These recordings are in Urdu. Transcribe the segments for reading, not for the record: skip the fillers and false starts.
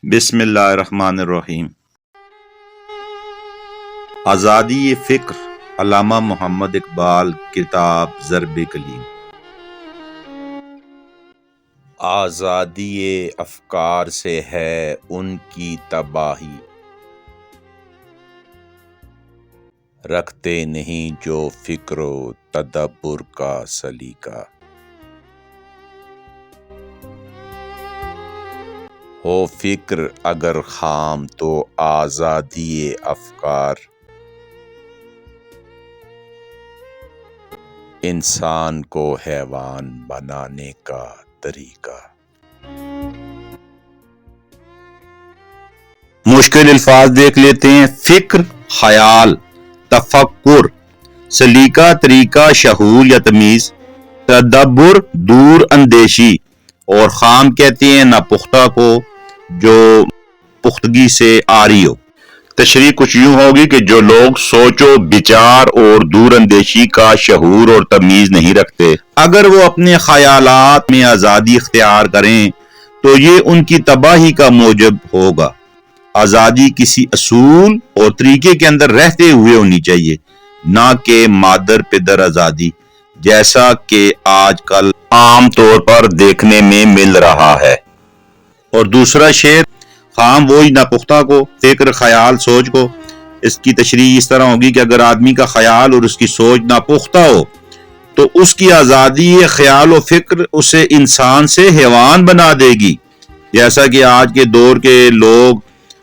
بسم اللہ الرحمن الرحیم۔ آزادی فکر، علامہ محمد اقبال، کتاب ضرب کلیم۔ آزادی افکار سے ہے ان کی تباہی، رکھتے نہیں جو فکر و تدبر کا سلیقہ۔ ہو فکر اگر خام تو آزادی افکار، انسان کو حیوان بنانے کا طریقہ۔ مشکل الفاظ دیکھ لیتے ہیں۔ فکر، خیال، تفکر، سلیقہ، طریقہ، شعور یا تمیز، تدبر، دور اندیشی، اور خام کہتے ہیں ناپختہ کو جو پختگی سے آری ہو۔ تشریح کچھ یوں ہوگی کہ جو لوگ سوچ و بچار اور دور اندیشی کا شعور اور تمیز نہیں رکھتے، اگر وہ اپنے خیالات میں آزادی اختیار کریں تو یہ ان کی تباہی کا موجب ہوگا۔ آزادی کسی اصول اور طریقے کے اندر رہتے ہوئے ہونی چاہیے، نہ کہ مادر پدر آزادی، جیسا کہ آج کل عام طور پر دیکھنے میں مل رہا ہے۔ اور دوسرا شعر، خام وہی ناپختہ کو، فکر، خیال، سوچ کو۔ اس کی تشریح اس طرح ہوگی کہ اگر آدمی کا خیال اور اس کی سوچ ناپختہ ہو تو اس کی آزادی خیال و فکر اسے انسان سے حیوان بنا دے گی، جیسا کہ آج کے دور کے لوگ،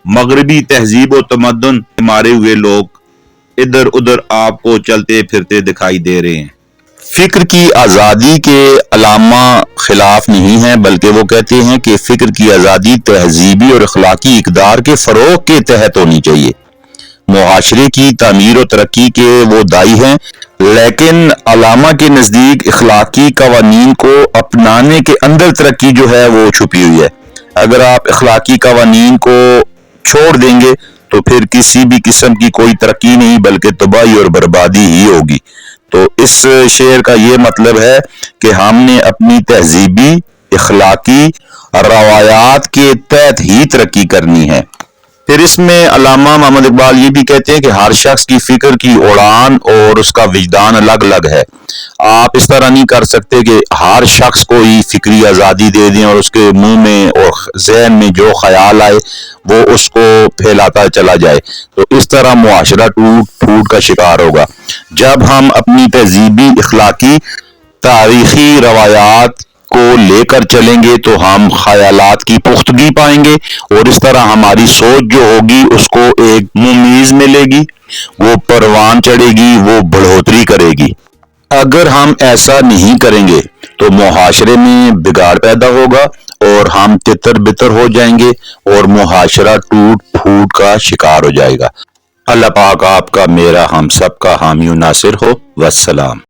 مغربی تہذیب و تمدن مارے ہوئے لوگ ادھر ادھر آپ کو چلتے پھرتے دکھائی دے رہے ہیں۔ فکر کی آزادی کے علامہ خلاف نہیں ہیں، بلکہ وہ کہتے ہیں کہ فکر کی آزادی تہذیبی اور اخلاقی اقدار کے فروغ کے تحت ہونی چاہیے۔ معاشرے کی تعمیر و ترقی کے وہ دائی ہیں، لیکن علامہ کے نزدیک اخلاقی قوانین کو اپنانے کے اندر ترقی جو ہے وہ چھپی ہوئی ہے۔ اگر آپ اخلاقی قوانین کو چھوڑ دیں گے تو پھر کسی بھی قسم کی کوئی ترقی نہیں بلکہ تباہی اور بربادی ہی ہوگی۔ تو اس شعر کا یہ مطلب ہے کہ ہم نے اپنی تہذیبی اخلاقی روایات کے تحت ہی ترقی کرنی ہے۔ پھر اس میں علامہ محمد اقبال یہ بھی کہتے ہیں کہ ہر شخص کی فکر کی اڑان اور اس کا وجدان الگ الگ ہے۔ آپ اس طرح نہیں کر سکتے کہ ہر شخص کو ہی فکری آزادی دے دیں اور اس کے منہ میں اور ذہن میں جو خیال آئے وہ اس کو پھیلاتا چلا جائے، تو اس طرح معاشرہ ٹوٹ پھوٹ کا شکار ہوگا۔ جب ہم اپنی تہذیبی اخلاقی تاریخی روایات کو لے کر چلیں گے تو ہم خیالات کی پختگی پائیں گے، اور اس طرح ہماری سوچ جو ہوگی اس کو ایک ممیز ملے گی، وہ پروان چڑھے گی، وہ بڑھوتری کرے گی۔ اگر ہم ایسا نہیں کریں گے تو معاشرے میں بگاڑ پیدا ہوگا اور ہم تتر بتر ہو جائیں گے اور معاشرہ ٹوٹ پھوٹ کا شکار ہو جائے گا۔ اللہ پاک آپ کا، میرا، ہم سب کا حامی و ناصر ہو۔ والسلام۔